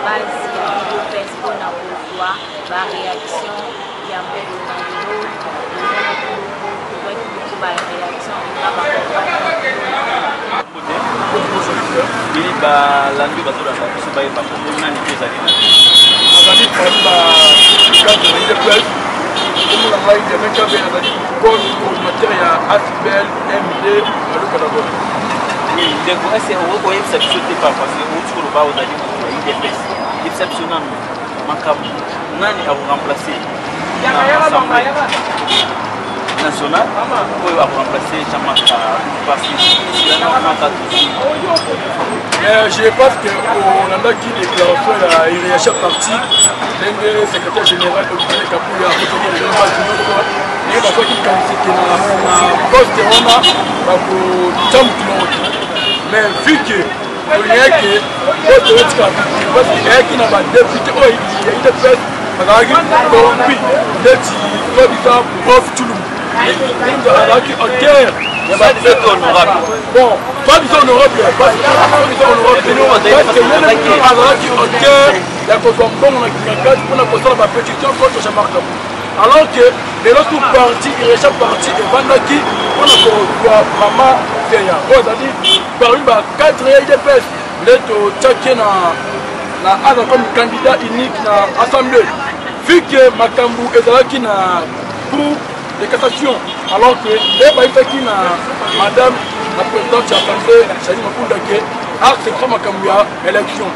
base ya UDPS mpona kozwa baréaction ya mbelo na lelo tozwaki buku baréaction bili balandi bazolanda biso bayeba nani mpe ezali azali pali bacadre ya UDPS komona ngai demekabe azali coordinateur ya ASBL MD aluka na bono ndeko ese okoyebisa biso te pa parce que outi koloba ozali moto ya UDPS yebisa biso nanu makambo nani akoremplace na assemblée nationale oyo akoremplace chamaka parce que je pense qu'on a qui déclaration la hiérarchie parti le secrétaire général Olivier Kapuya a retenir le nombre de et parce qu'il qualifié na poste wana pour champion mais vu que il y a que poste etika parce qu'il y a qui na ba député oh il y a une personne bazaki corrompu ndeti soi-disant prof Tulum il a qui en terre il y a pas honorable bon pas disons honorable pas disons honorable parce que il y a qui en terre il y a qu'on bon on a pour la question de la pétition contre Jean-Marc Kabou alors que les autres partis il réchappe parti et Vandaki on a vraiment fait ya oh c'est-à-dire parmi ba 4 IDPS les to tchaké na ana comme candidat unique na assemblée vu que Makambu ezalaki na cour de cassation alors que les baïfaki na madame la présidente de l'Assemblée Chani Makunda ke accepte Makambu ya élection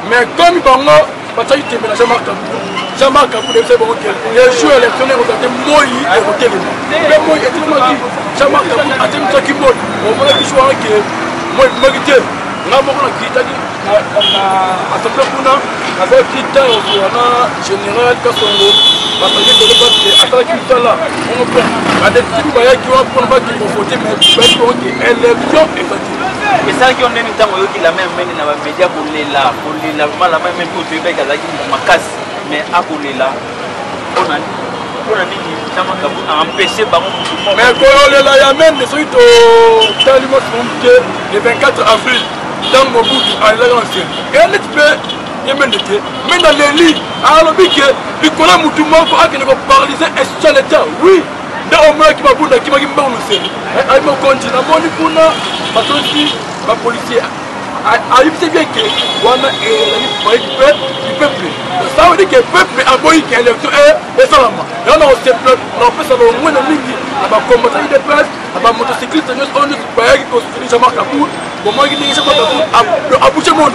mais comme bango bataki tembe na Jean-Marc Kabou c'est bon que les jours électionnaires ont été moi et voté mais moi et tout le monde Jean-Marc Kabou a été mis moi on voulait que soit que moi magité na moko na kitaki na assemblée kuna na ba kita na général Kasongo bataki de parce que ataki mutala on peut la décision ba yaki wa pour ba ki voter mais ba ko que élection effective et ça qui on est temps yo ki la même na ba média pour la mala même pour te beka zaki makasi mais akolela on a dit Jean-Marc Kabou a empêché bango mais kololela ya même de suite au talimo le 24 avril dans Mobutu à l'ancien et net peu yemenete mais dans les lits alors que bikola mutu moko akene ko paralyser un l'état oui nda omwe ki babunda ki magi mbano se ay mo continue na moni kuna batosi ba policier ayibise bien que wana du peuple ça veut dire que le peuple a boyi que l'élection est salama là on se plaît on peut ça au moins mingi aba combattant de place aba motocycliste nous on nous bayaki ko Jean-Marc Kabou bon moi qui dis Jean-Marc Kabou abouche monde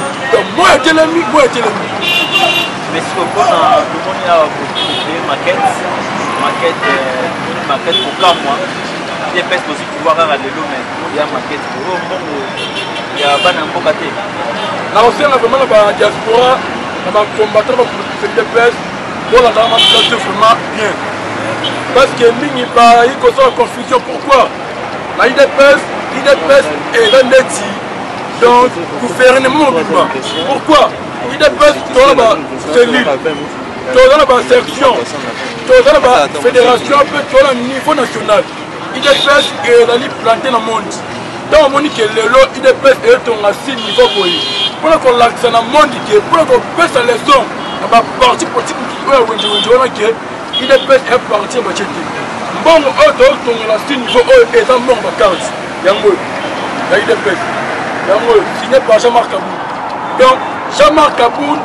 moi et l'ennemi mais ce qu'on a demandé à maquette pour quand moi des personnes aussi pouvoir à l'élo mais il y a maquette pour il y a bana mbokate là aussi on a vraiment la diaspora on va combattre pour cette place pour la dame c'est vraiment bien parce que mingi pas il cause la confusion pourquoi la IDPS est un neti donc gouvernement pourquoi IDPS c'est libre dans la section dans la fédération peut au niveau national IDPS est la planté dans le monde dans le monde que le lot IDPS est un assis niveau pour qu'on l'axe dans le monde pour qu'on fasse la leçon dans la partie politique qui est IDPS est parti à Machete bon on a assis niveau et dans le monde de carte yango la IDPS yango signé par Jean-Marc Kabou donc Jean-Marc Kabou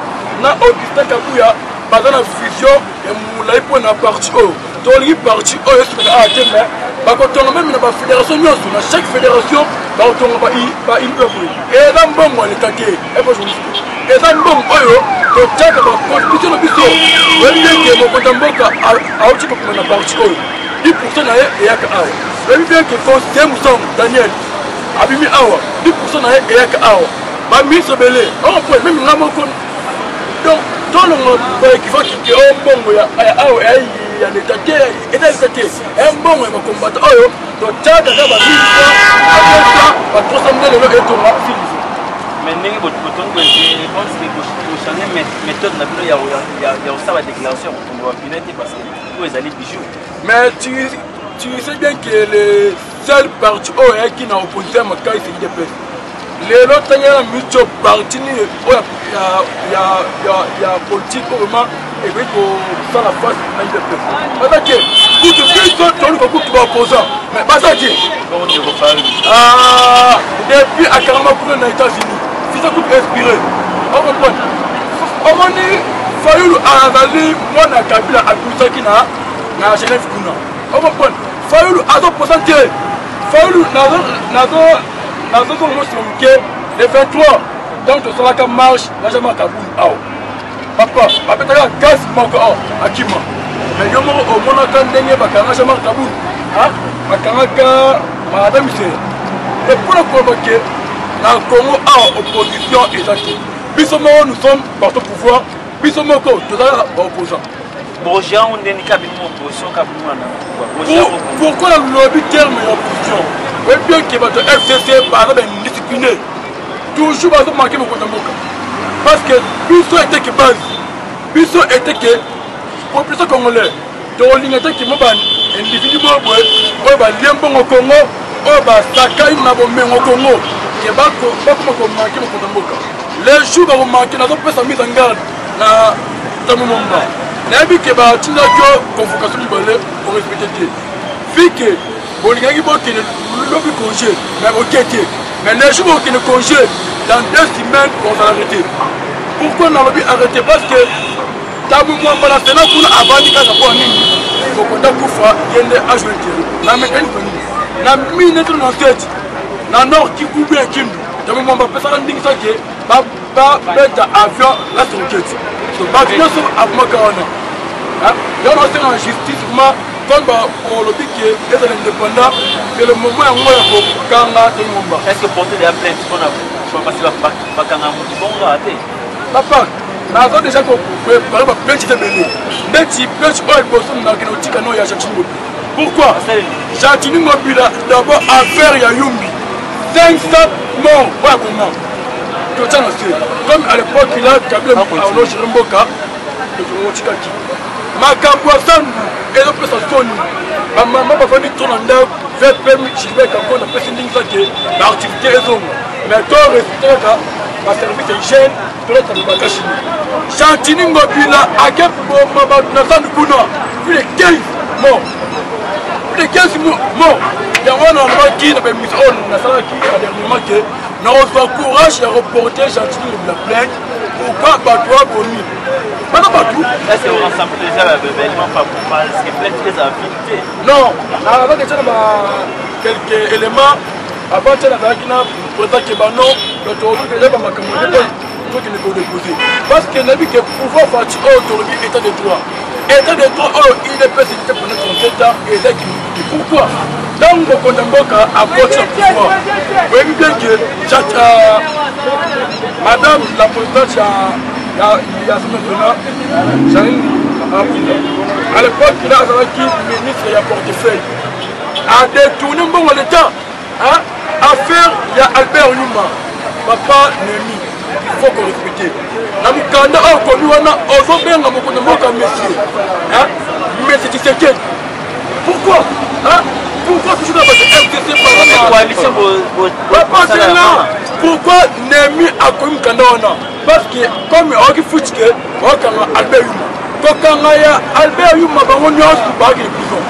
na Augustin Kabouya dans la fusion et moulay pour na parti dans les partis à Témé on même dans la fédération dans chaque fédération on va y et dans bon moi les taquets et moi je et dans bon oyo to tchaka ba constitution na biso weli que mon kotamboka a outi ko na parti 10% na et yaka awa weli bien que conseiller Moussong Daniel abimi awa 10% na et yaka awa ba ministre belé on peut même ngamoko donc dans le monde qui va quitter un bon ya awa ya l'état et dans l'état un bon ya combattre oyo to tchaka ba ba 300 000 le et to mais ndenge boton ko je pense que vous changer méthode na bino ya ça la déclaration on va finir parce que vous allez bijou mais tu sais bien que les seuls partis qui n'ont opposition à Makai c'est IDPS les autres tanya mucho parti ni ya politique vraiment et pour ça la face à l'UDPS. Parce que tout biso toluka kutu opposant mais basaki depuis à 40 pour les États-Unis si ça coupe inspiré on comprend omoni Fayulu azali mwana Kabila akusaki na Genève kuna on comprend Fayulu azo pourcentage Fayulu nazo ko mosuke le 23 donc to sala ka marche na jama Kabul aw papa apetaka gas moko akima mais yo mo o mona kan ndenge bakanga jama Kabul bakanga madame c'est et pour le provoquer la Congo a opposition exacte biso mo nous sommes parti au pouvoir biso mo ko to sala opposant Bojan on est cabine opposition cabine pourquoi la lobby terme opposition et bien que votre FCC par exemple discipliné toujours pas manquer mon compte parce que biso était que base biso était que population congolais to ligne était que moban individu bobo o ba lembo ngo Congo o ba sakai na bo mengo Congo que ba ko manquer mon compte les jours ba manquer na zo pesa mise en garde na tamu momba na bi que ba tinda ko convocation libérée pour respecter Dieu fike bolingaki bokene lobi congé mais okete mais les jours qui ne congé dans 2 semaines on va arrêter pourquoi on a arrêté parce que tabu moi bala tena kuna abandi kaka kwa nini bokonda kufa yende ajouter na mekani na mine to na tête na nord qui coupe un kindu tabu moi ba pesa ndingi sake ba beta avion la roquette so ba bien so abmaka wana il y a aussi en justice comme on le dit que les indépendants c'est le moment où on kanga tout le monde est-ce que porter des plaintes qu'on a passé la kanga bon raté papa na zo déjà ko par exemple plainte de belé mais tu plainte all personne na kino tika no ya Jachingo pourquoi Jachingo bila d'abord affaire ya Yumbi 500 morts voilà comment tout ça comme à l'époque il a câblé au nom Chiromboka de Chiromboka makambo sandu ezo pesa soni bamama bafandi tona ndako ve permis Gilbert Kakonda pesi ndingi sake ba activité ezongo mais to respecteka ba service hygiène to leta lobaka chini Chantini Ngobila akepo mama na sandu kuna plus de 15 morts plus de 15 morts yango na maki na ba mise on na sala ki dernièrement que na reçoit courage de reporter Chantini la plainte pourquoi batwa boni pas partout. Est-ce que vous rassemblez déjà l'événement par ce qui plaît très affinités? Non, avant que quelques éléments, avant que parce que nous que pouvoir faire aujourd'hui état de droit. État de droit, il est possible pour notre état et pourquoi? Dans le Kondamboka, à côté du pouvoir, vous voyez bien que madame la présidente il y a ce maintenant, à l'époque, il a qui ministre et portefeuille. A détourné bon l'État, à faire, il y a Albert Yuma, papa Némi, il faut qu'on respecte. Namukanda a connu, on a bien un monsieur. Mais c'est Tshisekedi. Pourquoi? Pourquoi toujours dans votre FCC par là? Pourquoi Némi a connu Kandona? Parce que comme on fout que on Albert Yuma. Quand Albert Yuma va on y prison.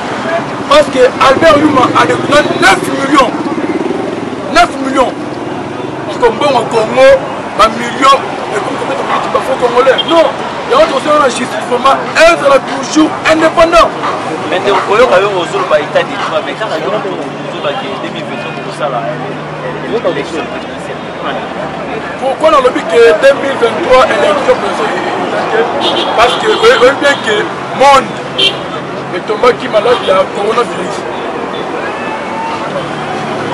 Parce que Albert Yuma a déclaré 9 millions. 9 millions. Parce qu'on bon au Congo, 1 million et comme congolais. Non, il y a aussi un justice vraiment elle sera toujours indépendant. Mais on peut quand même aux autres état de droit, mais quand on a 2020 pour ça là, l'élection présidentielle. Pourquoi on a dit que 2023 élection présidentielle? Parce que vous voyez bien que le monde est tombé qui malade de la coronavirus.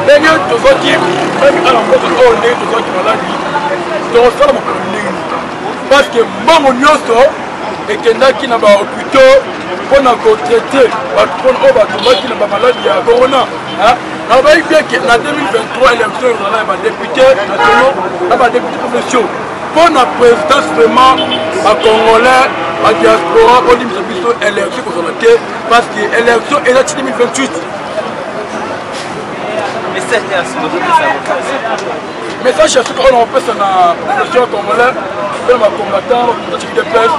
D'ailleurs, tous ceux qui même à la fois de l'ONU, tous ceux qui malade, ils ont ça parce que mon nyoso et que qui n'a pas hôpital pour nous traiter, pour nous qui n'a pas maladie de la corona. On va bien que la 2023 élection, on a des députés nationaux, des députés provinciaux. Pour la présidence vraiment, à Congolais, à diaspora, on dit que l'élection parce que l'élection est là 2028. Mais ça, c'est ce qu'on a fait sur la population congolaise. appelle ma combattant, pour civil de presse,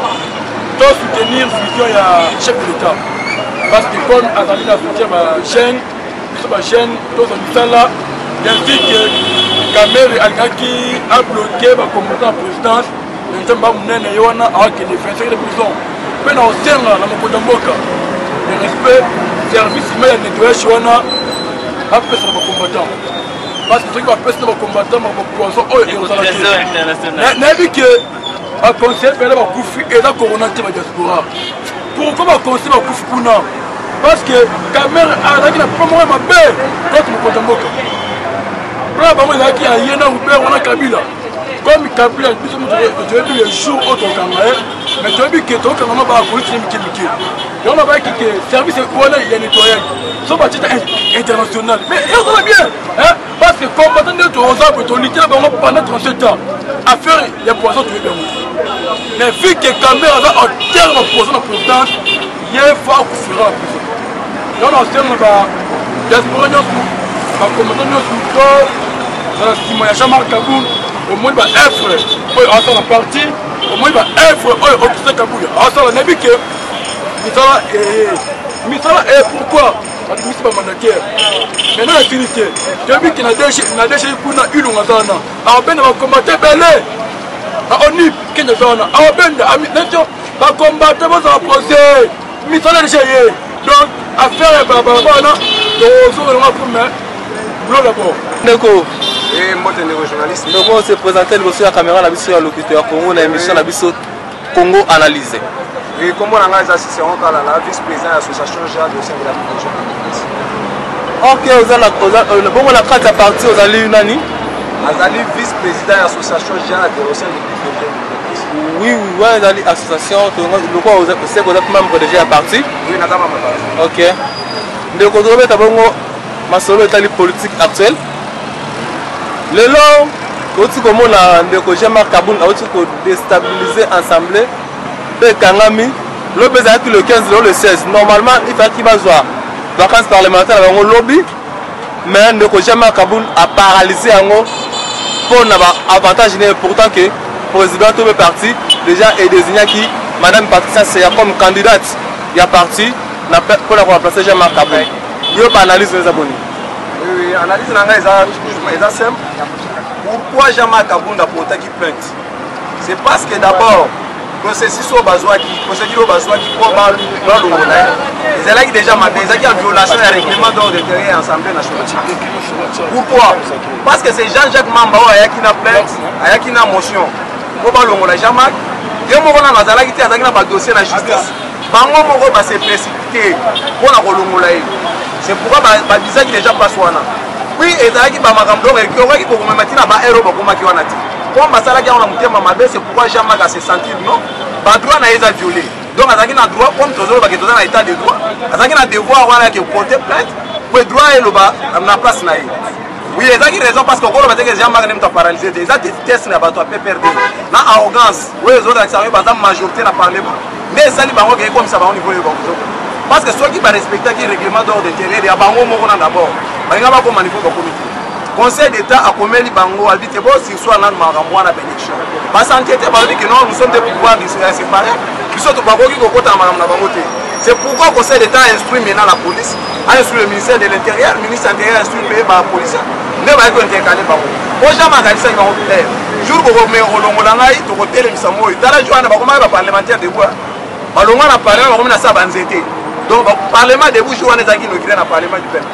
de soutenir la vision du chef de l'État. Parce que comme Azali a soutenu ma chaîne, tous les là, ainsi que Kamel Algaki a bloqué ma combattant en présidence, nous sommes pas menés avec les défenseurs de prison. Mais nous sommes dans mon Kodamboka. Le respect, service, mais le nettoyage, après ça, nos combattants. Parce que ceux qui appellent nos combattants, nos poissons, eux, ils ont la n'a vu que un conseil pour la Koufi et la Corona de la diaspora. Pourquoi un conseil pour Koufi Pouna? Parce que Kamel a dit que pas moi ma paix contre mon Kodamboka. Là, il y a qui a Yéna ou Père, on a Kabila. Comme Kabila, tu as vu les jours au Cameroun, mais tu as vu que ton Cameroun va politique Mickey. Et on a vu que le service il y a nettoyé. Son parti international. Mais il y a bien. Parce que combattant de ton arbre, ton liquide pendant 37 ans, à faire les poissons tous les deux. Mais vu que Cameroun a un terme de poisson en présidence, il y a un fort coup sur la prison. Et on a un terme de diaspora, combattant de Simon Jean-Marc Kaboul, au moins il va être la partie, au moins il va être au Kaboul. Alors, on a vu que Misala est pourquoi? Parce que je ne suis pas mandataire. Maintenant, la finité. Tu as vu qu'il y a des gens qui ont eu une zone. Alors, on va combattre Belé. On y qui est zone. Alors, on va combattre votre procès. Misala est déjà. Donc, affaire est bababana. Donc, on va prendre l'eau d'abord. D'accord. Et moi, je suis journaliste. Donc, on s'est présenté sur la caméra, la mission à l'Occupation Congo, la émission la mission Congo analysée. Et comment on a assisté la vice-président de l'association Jade au sein de la division de la bon, la carte à partir aux alliés Unani. Azali vice-président de l'association Jade au sein de la division. Oui, oui, l'association, le quoi, c'est que vous êtes membre déjà à partir. Oui, nous avons membre. Ok. Donc, on doit mettre ma solo est politique actuelle. Le long, quand on a Jean-Marc Kaboul, on a déstabilisé l'Assemblée. Kangami, le 15, le 16. Normalement, il faut qu'il y ait des vacances parlementaires dans le lobby. Mais Jean-Marc Kaboul a paralysé pour l'avantage important que le président de le parti déjà est désigné qui Madame Patricia Seya comme candidate. Il y a parti pour la remplacer Jean-Marc Kaboul. Il y a pas analyse les abonnés. Oui, analyse est simple. Pourquoi Jean-Marc Kaboul a porté plainte? C'est parce que d'abord, processus au Bazouaki, procédure au Bazouaki pour dans le monde. Ils ont déjà maté, ils ont en violation du règlement d'ordre de terrain à l'Assemblée nationale. Pourquoi? Parce que c'est Jean-Jacques Mamba qui a plainte, qui a motion. Pour le monde, Jean-Marc, il y a un dossier de la justice. Bango moko va se précipiter pour la Rolongolaï. C'est pourquoi le visa qui déjà passe. Oui, et ça qui va m'accompagner, et qui va me mettre dans un héros pour qui on a dit. Comme Masala qui a un c'est pourquoi Jean-Marc a se senti non, le droit n'a pas violé. Donc, il y a un droit, comme tout le monde est dans l'état de droit, il y a un devoir de porter plainte pour le droit et le bas à la place. Oui, il y a une raison parce que Jean-Marc n'est pas paralysé. Il y a des tests qui sont PPRD. Dans l'arrogance, oui, les autres actions, la majorité dans le Parlement. Mais ça, il y a comme ça au niveau de l'État. Parce que ceux qui vont respecter le règlement d'ordre de terrain, il y a un moment d'abord. Il y a un moment comité. Le Conseil d'État a commis les bango, a dit que si soit dans le élection. Parce que nous sommes des pouvoirs séparés. C'est pourquoi le Conseil d'État a instruit maintenant la police, a instruit le ministère de l'Intérieur, le ministère de l'Intérieur a instruit la police. Ne va pas intercaler par vous. Aujourd'hui, il va faire. Jour où on met au Longolangaï, tu vas télé Misamo, tu vas jouer à la parlementaire de bois. Le Longolan a parlé, on a ça banzété. Donc, le Parlement de vous joue à les acquis, nous créons le Parlement du peuple.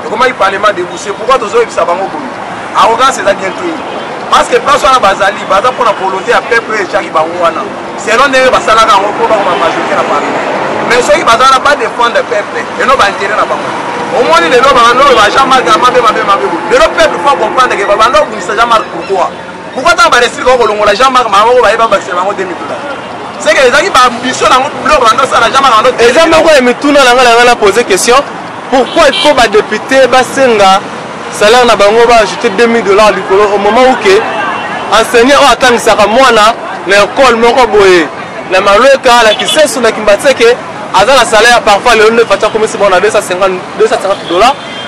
Comment il Parlement de vous, c'est pourquoi tu as ça bango pour nous. Arrogance, c'est la bientôt. Parce que place on a Bazali, Baza pour la volonté à peuple et Chaki Bangouana. C'est l'un des Basalaga en recours dans la majorité de la Parlement. Mais ceux qui Bazala pas défendre le peuple et non pas intérêt dans la Au moins, les gens ne vont jamais regarder le peuple faut comprendre que Babando ne sait jamais pourquoi. Pourquoi tu as resté au Longo, la Jean-Marc Mamo va y avoir $2000. C'est que les gens qui ont ambition dans le bloc, ça n'a jamais rendu. Les gens qui ont posé question pourquoi il faut que les députés Basenga salaire na bango va ajouter $2000 au moment où que enseignant attend ça comme moi na l'école moko boye na maloka la kisesu na kimbatseke azala salaire parfois le ne facha comme si bon na $250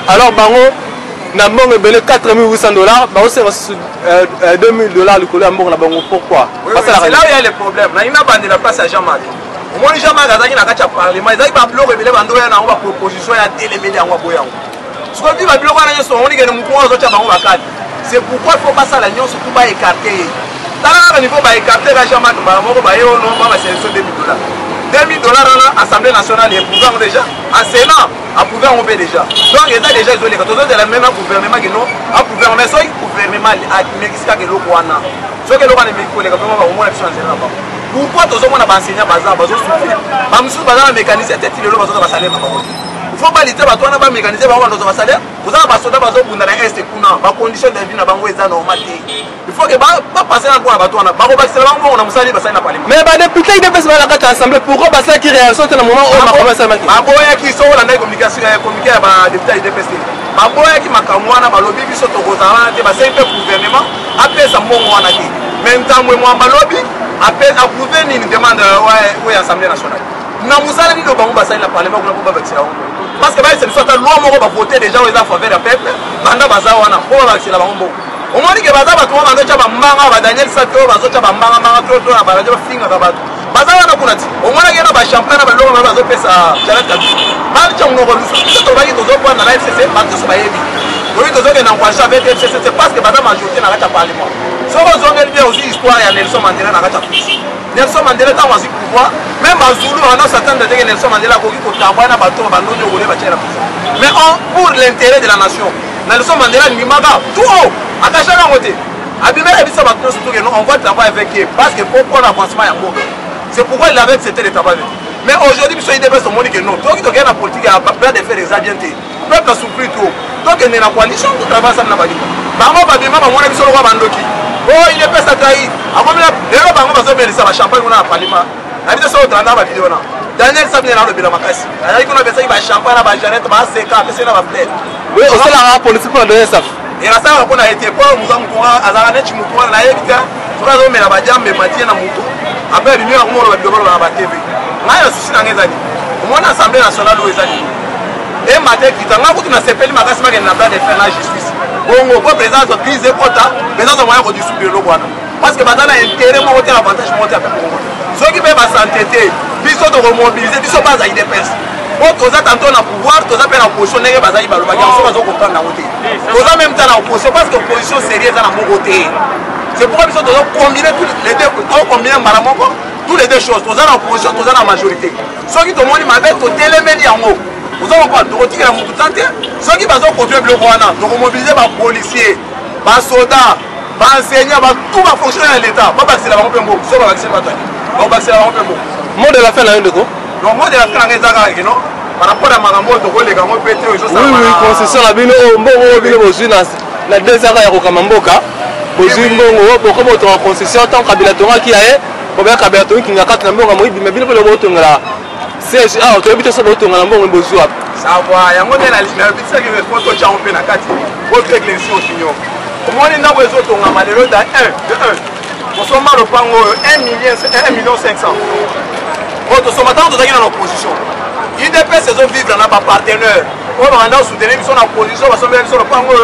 alors bango na mbongo ebele 4800 $, baosenga susu 2000 $ likolo ya mbongo na bango. Pourquoi? C'est là où il y a les problèmes. Là, il n'y a pas de la place à Jean-Marc. Au moins, Jean-Marc a dit qu'il n'a qu'à parler. Mais il y a pas de bloc, il y a une proposition, il y a des télémédias. Ce qu'on dit, il y a des blocs, c'est pourquoi il ne faut pas ça, l'union, surtout pas écarter. Dans le niveau, écarter Jean-Marc, on va sélectionner 2000 $. 2000 $ à l'Assemblée nationale est approuvé déjà, à Sénat approuvé en déjà. Donc ils ont déjà isolé. Quand on est le même gouvernement qui nous approuvé, mais ce gouvernement a Mexique qui est le Rwanda. Ce que le Rwanda est le gouvernement au moins l'option en général. Pourquoi tous les gens enseignants bazar bazar souffrir? Même si bazar mécanisé tête il est le bazar va salaire. Il faut pas lutter ba toi na ba mécanisé ba on va salaire. Vous avez pas soda bazar bunda na est kuna ba condition de vie na bango eza normal. Il faut que pas passer na kwa ba toi na ba ko ba sala bango on a musali ba na parlement. Mais ba député il dépasse la carte assemblée pourquoi ba ça qui réaction dans le moment où ma commence à marquer. Ma boya qui sont la communication communiquer ba député il dépasse. Ma boya qui makamwana ba lobby biso to kozana te ba c'est un gouvernement après ça mo wana ki. Maintenant moi ba lobby après approuver une demande ouais Assemblée nationale. Na musala ni do bango ba na parlement ko ba ba parce que c'est soit loi moko ba voter déjà aux en faveur du peuple banda baza wana ko ba la bango. Au moins que baza ba to ba ndocha ba mbanga ba Daniel Sato bazo cha ba mbanga manga to na ba radio finga ba bato. Baza wana kuna ti. Au moins que na ba champagne ba longa bazo pesa chala tabi. Ba cha ngoko lusu to ba ki to zo kwa na FCC ba to ba yebi. Oui to zo ke na kwa avec FCC c'est parce que baza majorité na la parlement. So zo ngel bien aussi histoire ya Nelson Mandela na kata pusi. Nelson Mandela ta wazi pouvoir même Zulu on a s'attendre de Nelson Mandela ko ki ko tambana ba to ba no nyogole ba chela. Mais pour l'intérêt de la nation Nelson Mandela ni maga tout haut akashaka ngote abimela bisa ba to surtout que on va travailler avec eux parce que pour prendre avancement ya mboka. C'est pourquoi il avait accepté de travailler. Mais aujourd'hui biso idée so moni que non donc to la politique a pas de faire des adientés. Peuple a souffert tout. Donc il y a une coalition qui travaille ça na ba diko. Ba mo ba bima ba mona biso lo ba ndoki. Oh il est pas ça trahi. Akomela lelo ba ngo ba zo melisa ba champagne na parlement. Na biso so tranda ba vidéo na. Daniel Sabi na lobby la makasi. Alors il connaît ça il va champagne ba Jeannette ba seka pesa na ba peut. Oui, on sait la politique pour donner ça. Et là ça on a été pas nous avons courant azara net mutuwa na yebita. Sura zo mela ba jambe matie na mutu. Après bimi na kumolo ba bidoro na ba TV. Ngayo sisi na ngezani. Umona Assemblée nationale o ezani. Et matin qui tanga ko tuna sepeli makasi ma na bras de faire la justice. Bongo ko présence de crise kota, présence moyen ko disu de lobwana. Parce que badana intérêt mo côté avantage mo côté Congo. Ceux qui peuvent s'entêter, biso to remobiliser, biso pas à IDPS. Bon, toza tantôt na pouvoir, toza pe na opposition nenge bazali baloba, yango bazo comprendre na côté. Toza même temps na opposition parce que opposition sérieuse na mon côté. C'est pourquoi biso toza combiner tous les deux, on combiner maramoko, tous les deux choses. Toza na opposition, toza na majorité. Ceux qui tomoni mabe to telemeli yango. Vous avez quoi? Donc on a tout ceux qui vont conduire le Rwanda, donc mobiliser les policiers, les soldats, les enseignants, tout va fonctionner dans l'État. Pas parce que c'est la banque mot, c'est pas parce que c'est la banque mot. Mot de la fin là, d'accord? Donc mot de la fin là, non? Par rapport à ma mot, donc les gars, moi pété, je sais. Oui, concession la bino, mbongo bino bozui na désert ya Kokamamboka. Bozui mbongo, pourquoi votre concession tant kabilatonga qui a combien kabilatonga qui ngakata na mbongo moyibi mais bino le botonga là. C'est ah, tu habites sur le bouton, on a bon besoin. Ça va, il y a un moment la ça qui répond au champ na kati. Votre église au signal. Au moins il n'a pas besoin de malheureux dans 1 de 1. Nous sommes mal au pango 1 million 500. Autre sommes attendre de gagner en opposition. Il dépend ses autres vivre dans pas partenaire. On va en soutenir son opposition parce que même sur le pango.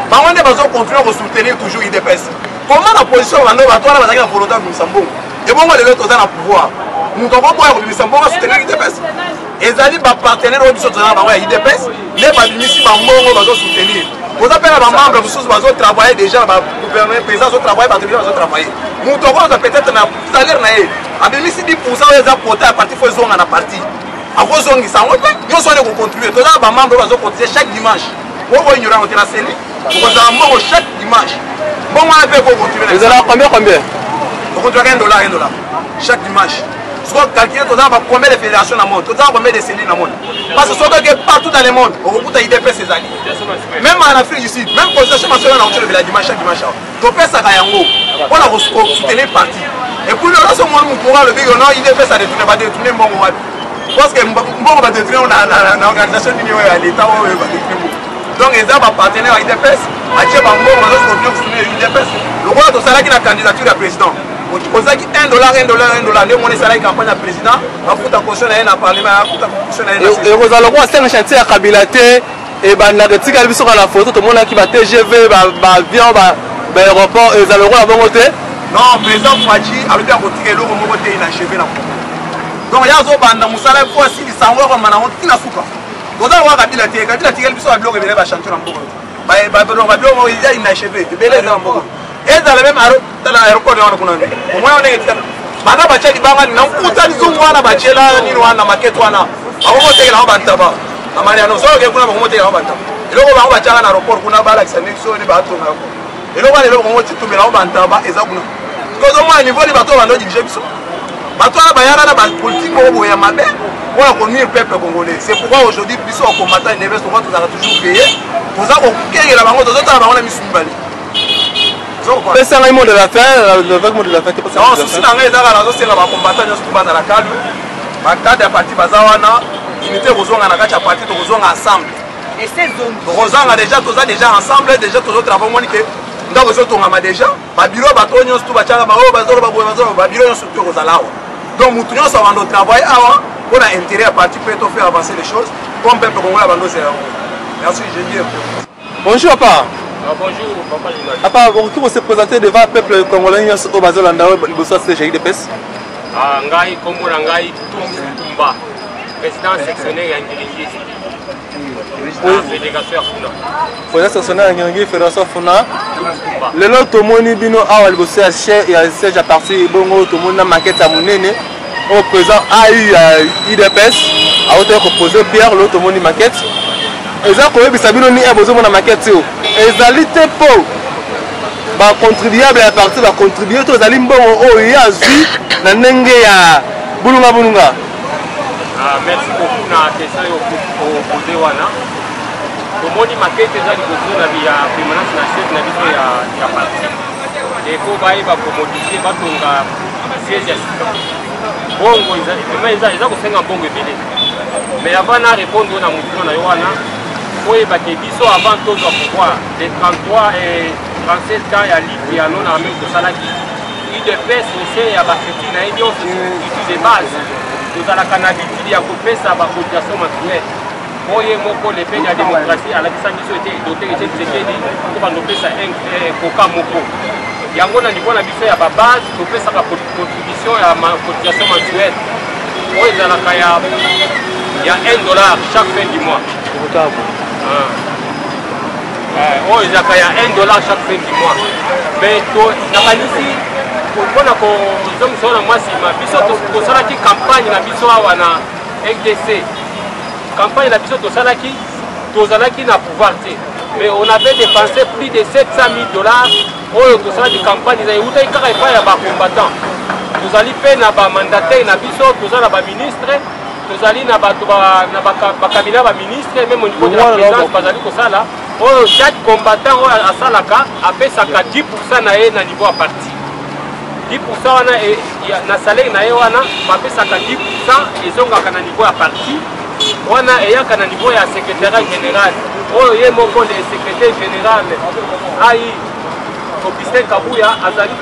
Bah on est besoin continuer à soutenir toujours il dépend. Comment la position va nous va toi la gagner volontaire nous sommes. Et bon moi les autres dans le pouvoir. Nous devons pouvoir soutenir l'IDPS. Et les partenaires qui sont dans l'IDPS, les ministres vont soutenir. Vous appelez les membres qui vont travailler déjà, le gouvernement président va travailler, vont travailler. Nous devons peut-être un salaire. Les ministres 10% des apportés à partir de la partie. À vos zones, ils sont contribuer. Tous les membres vont cotiser chaque dimanche. Vous voyez, il y aura un télé, vous avez chaque dimanche. Bon, on va contribuer. Vous avez combien? Vous contribuez $1 chaque dimanche. Soit calculer combien de fédérations dans le monde, combien de cellules dans le monde. Parce que partout dans le monde, on retrouve des IDP ces alliés. Même en Afrique du Sud, même pour les nationales, on a dimanche chaque dimanche. Donc, ça a on a soutenir le parti. Et puis, là, ce moment où on le big non, IDP ça va détourner mon moment. Parce que on va détruire l'organisation de l'Union à l'État, on va détruire. Donc, les gens partenaires à IDPS, à Tchébambo, on va soutenir l'IDPS. Le roi de Salah qui a la candidature à président. $1, les monnaies salaires campagne à président, à foutre à caution à un parlement, à foutre à caution à un. Et vous allez voir, c'est un chantier à Kabila, et bandaka tika biso na photo to mona ki ba TGV ba avion ba aéroport et za le roi bongo te. Non, président Fadji a le côté et le mot te inachevé na. Donc ya zo banda musala fois si sango ko mana on tina suka. Goza wa kabila te biso ba bloc ba chanter na mbogo. Ba bloc il y a inachevé. Belé na mbogo. Et dans le même aéroport on kuna. Au moins on est bana ba cheki banga na kuta nzungu wana ba chela nini wana maketo wana. Abo te la banta ba. Amari no so ke kuna mo te la banta. Eloko ba ba changa na aéroport kuna ba la kisanexo ni ba to na ko. Eloko ba le mo ti tumela la banta ba eza kuna. Parce que moi, au niveau des bateaux, on a dit que j'ai vu ça. Bateau, la politique, on a connu le peuple congolais. C'est pourquoi aujourd'hui, puisqu'on combattant une évêque, on va toujours payer. Pour ça, on a la banque, on a mis sur une balle. C'est un mot de la fin, le vague mot de la fin. Non, si on a un combattant, on a la cadre. La cadre est partie, Bazawana, unité, on a la cadre, partie, on a ensemble. Et ces zones. On a déjà ensemble, déjà, tous les autres avant donc ils ont déjà ba bureau ba to nyonso ba changa ba bazoro ba bureau nyonso to kozala awa donc mutu nyonso va ndo travailler awa pour a intérêt à participer pour faire avancer les choses comme peuple congolais bando c'est merci je dis bonjour papa. Bonjour papa Jonas. Papa qui vous se présenter devant le peuple congolais nyonso au bazolanda liboso CGI de pes ngai kombo na ngai Tumba président sectionnaire ya Ngiringi fédération Funa. Président sectionnaire ya Ngiringi fédération Funa. Le lot au moni bino awa liboso ya siège à partir bongo to mona maquette à monene au président AI IDPS a été proposé Pierre l'autre moni maquette. Eza ko yebisa bino ni ebozo mona maquette yo. Ezali te po ba contribuable à partir ba contribuer to ezali mbongo o ya zui na ndenge ya bulunga. Merci beaucoup na question yo posé wana. Tomoni maquette ezali liboso na via permanence na chef na biso ya parti. Et ko ba modifier batonga siège ya sika. Bongo eza ko senga bongo vile. Mais avant na répondre na mutu na yo wana, oyeba ke biso avant tozwa pouvoir de 33 et 37 ans ya libre ya non armé tosalaki. IDPS aussi ya bakritique na yo c'est de base. Tozalaka na habitude ya kopesa ba cotisation mensuelle. Oye moko le pays de la démocratie à la biso était doté de Tshisekedi pour bandopesa koka moko. Yango na niveau na biso ya ba base topesa ka contribution ya cotisation mensuelle. Oye ezalaka ya $1 chaque fin du mois. Oye ezalaka ya $1 chaque fin du mois. Mais to nakanisi mpona kozongisa na mwasi ma biso tosalaki campagne na biso awa na RDC. Campagne na biso tozalaki na pouvoir te. Mais on avait dépensé plus de $700 000 oyo tosalaki campagne za eutai kaka epai ya bacombattant. Tozali mpe na bamandataire na biso, toza na baministre, tozali na bakabina baministre, même au niveau de la présidence bazali kosala oyo chaque combattant oyo asalaka apesaka 10% na ye na niveau ya parti. 10% wana na salaire na ye wana bapesaka 10% ezongaka na niveau ya parti. Wana eyaka na niveau ya secrétaire général oyo ye moko le secrétaire général ai Augustin Kabuya azali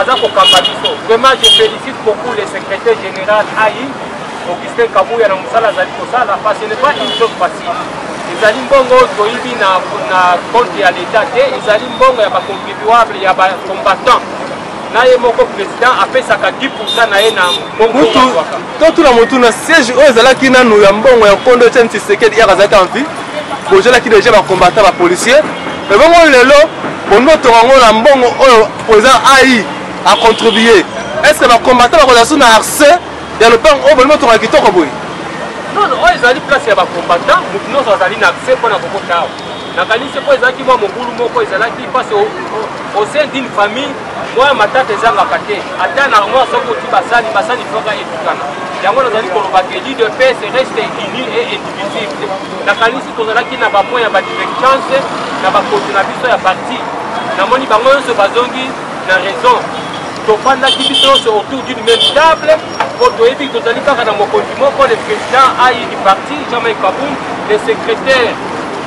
aza kokamba biso. Vraiment je félicite beaucoup le secrétaire général ai Augustin Kabuya na musala azali kosala parce que ce n'est pas une chose facile. Ezali mbongo toyibi na compte ya l'état te, ezali mbongo ya bacontribuable ya bacombattant. Naye moko président apesaka 10% na ye na mbongo waka. Tout la motu na siège oyo ezalaki nanu ya mbongo ya kondo Etienne Tshisekedi azalaki en vie. Bozelaki déjà ba combattant ba policier. Mais bongo lelo bondo tongo na mbongo oyo président AI a contribué. Est-ce que ba combattant ba kozasu na harcé ya le pan oyo bondo tongo kitoko boy? Non, oyo ezali place ya ba combattant, mutu nyonso azali na accès mpona kokota awa. Nakanisi po ezalaki mwa mongulu moko ezalaki parce au sein d'une famille moi matata ezangaka te ata na mwa soki oti basali foka etukana yango nazali koloba ke l'IDPS reste uni et indivisible. Nakanisi tozalaki na bapoint ya badivergence na bakoti na biso ya parti namoni bango nyonso bazongi na raison tofandaki biso nyonso autour d'une même table po toyebi tozali kaka na mokonzi moko le président ai du parti Jean-Marc Kaboum, le secrétaire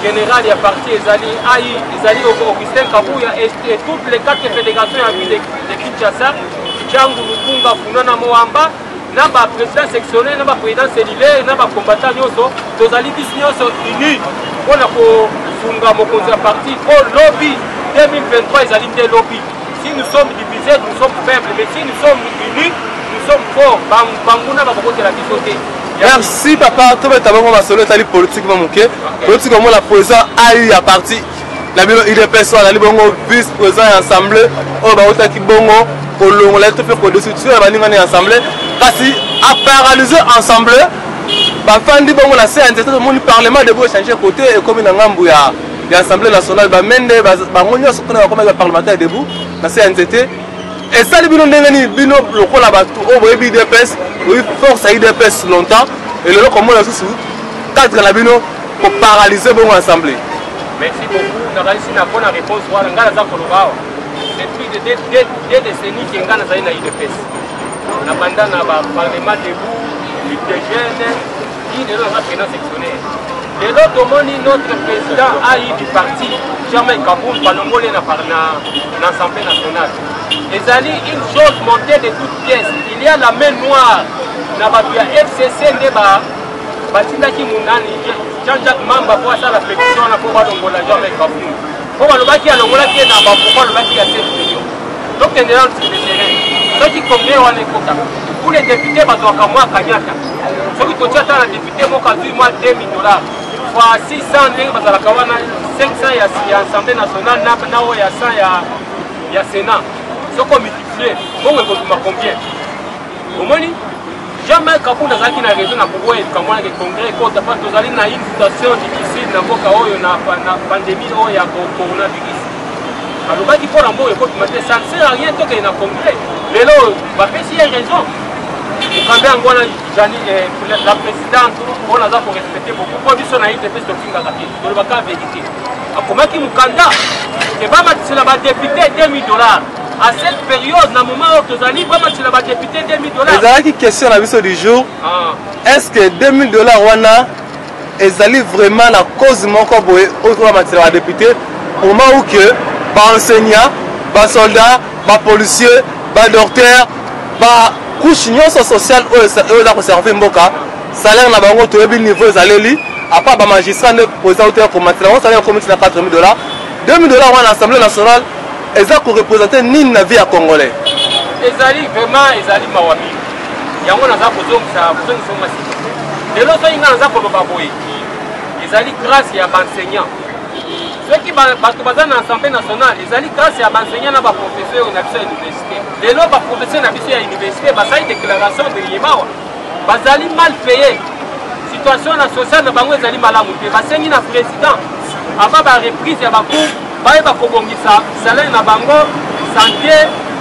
général ya parti ezali ai ezali Augustin Kabuya et toutes les 4 fédérations ya ville de Kinshasa Changu Lukunga Funana Moamba na ba président sectionnel na ba président cellulaire na ba combattant nyonso tozali biso nyonso unis mpona kofunga mokonzi ya parti po lobby 2023 ezali nde lobby. Si nous sommes divisés, nous sommes faibles, mais si nous sommes unis, nous sommes forts. Banguna va côté la bisoté. Merci papa, tout le monde va solo tali politique mamuke. Politique comme la président a eu à partir la bilo IDPS soit la libongo vice président assemblée au baota ki bongo ko longola tout fait ko dessus ba ningani assemblée kasi a paralysé assemblée ba fandi bongo la CNT tout le monde parlement de bo changer côté et comme na ngambu ya l'Assemblée nationale va mener bangonyo sokona comme parlementaire debout na CNTT et ça les bino ndengani bino lokola batu o boye IDPS oui force à IDPS longtemps et le comme la sous cadre la bino pour paralyser bon assemblée. Merci beaucoup na kalisi na bonne réponse wala ngala za kolobao depuis des décennies que ngana za ina IDPS na banda na ba parlement debout Ligue des jeunes qui ne l'a pas sectionnaire. Et l'autre moni notre président a eu du parti Jamel Kaboul Palongolé dans l'Assemblée nationale. Et ça une chose montée de toutes pièces. Il y a la main noire dans la FCC Neba Batinda qui Mounani Jean-Jacques Mamba pour ça la pétition pour Palongola Jamel Kaboul. Pour le baki à l'Angola qui est dans le baki à 7 millions. Donc il y a un sur le terrain. Ceux qui comprennent on est content. Pour les députés, ils doivent avoir Kanyata. Ceux qui ont été les députés, moi, 2 000 $. 600 ndenge bazalaka wana 500 ya Assemblée nationale na 100 ya Sénat. Soko multiplier, bongo ekobima combien? Omoni jamais Kabunda azalaki na raison na pouvoir ekamwana ke congrès kota pa tozali na une situation difficile na mboka oyo na pandémie oyo ya coronavirus. Alobaki mpona mboka ekobima te, ça ne sert à rien tokende na congrès. Lelo bapesi ye raison. Mukanda ngwana jani la présidente on a pour respecter beaucoup pour biso na IDPS to kinga kati to ba ka vérité akomaki Mukanda et ba matisela ba député $2 000 à cette période na moment où tozali ba matisela ba député $2 000. Ezalaki question na biso du jour. Est-ce que $2 000 wana ezali vraiment la cause moko boye autre ba matisela ba député au moment où que ba enseignant, ba soldat, ba policier, ba docteur, ba couche nyonso sociale oyo za conserver mboka salaire na bango to yebi niveau ezaleli à part ba magistrat ne président auteur pour matériel on salaire comme $4 000 $2 000 wana Assemblée nationale eza ko représenter nini na vie ya congolais ezali vraiment ezali mawami yango naza kozongisa masi lelo so inga naza koloba boye ezali grâce ya baenseignant ceux qui bato baza na Assemblée nationale ezali grâce ya baenseignant na baprofesseur na biso ya université lelo baprofesseur na biso ya université basali déclaration de yemawa bazali mal payé situation na sociale na bango ezali malamu te basengi na président avant ba reprise ya bacours bayeba kobongisa salaire na bango santé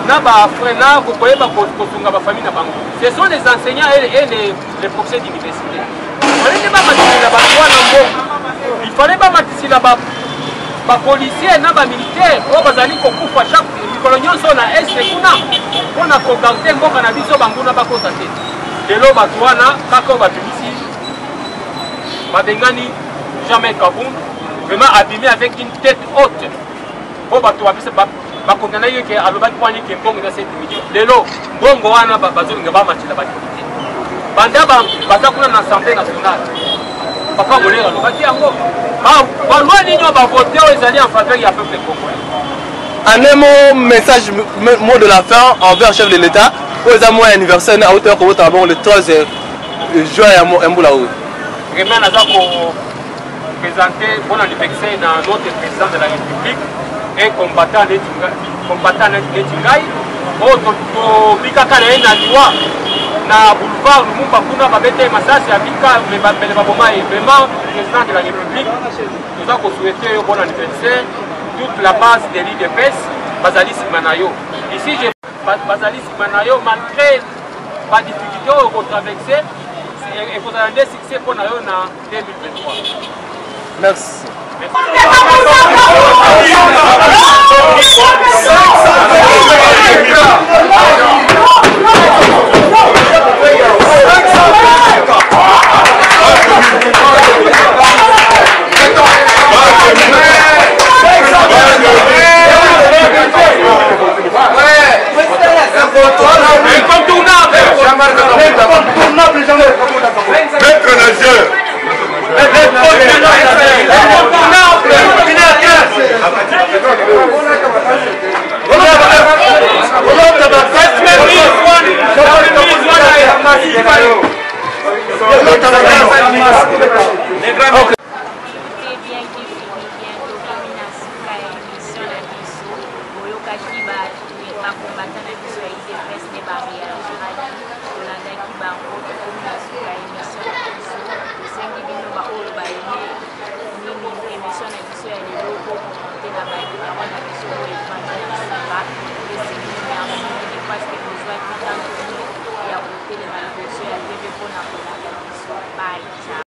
na bafrena koyeba kosunga bafamille na bango. Ce sont les enseignants et les professeurs d'université. Il fallait pas matisi la ba policier na ba militaire o bazali kokufa chaque mikolo so na est kuna pona ko garder mboka na biso banguna bakota te. Lelo bato wana kaka babimisi babengani Jamel Kaboul vraiment abîmé avec une tête haute. Pour bato babisa bakondana yo ke alobaki kwani ke mbongo na 7 millions. Lelo mbongo wana bazolinga ba matila ba te. Banda baza kuna na Assemblée nationale. Papa Molera alobaki yango. Ba loi nino ba voter aux alliés en faveur du peuple congolais. Un mot, message, mot de la fin envers le chef de l'État. Aux amours anniversaire à hauteur comme le 13 juin à Mboulaou. Vraiment, nous avons présenté bon anniversaire à notre président de la République, un combattant de Tingaï. Autre Bikaka na Liwa na boulevard Lumumba kuna babete masasi ya Bika mais baboma est vraiment président de la République. Nous avons souhaité un bon anniversaire. Toute la base de l'IDPS, Bazali Simanayo. Ici, j'ai Bazali Simanayo, malgré la difficulté au traverser, et vous avez un succès pour nous en 2023. Merci. Incontournable. batana biso ya IDPS ne baréagiraki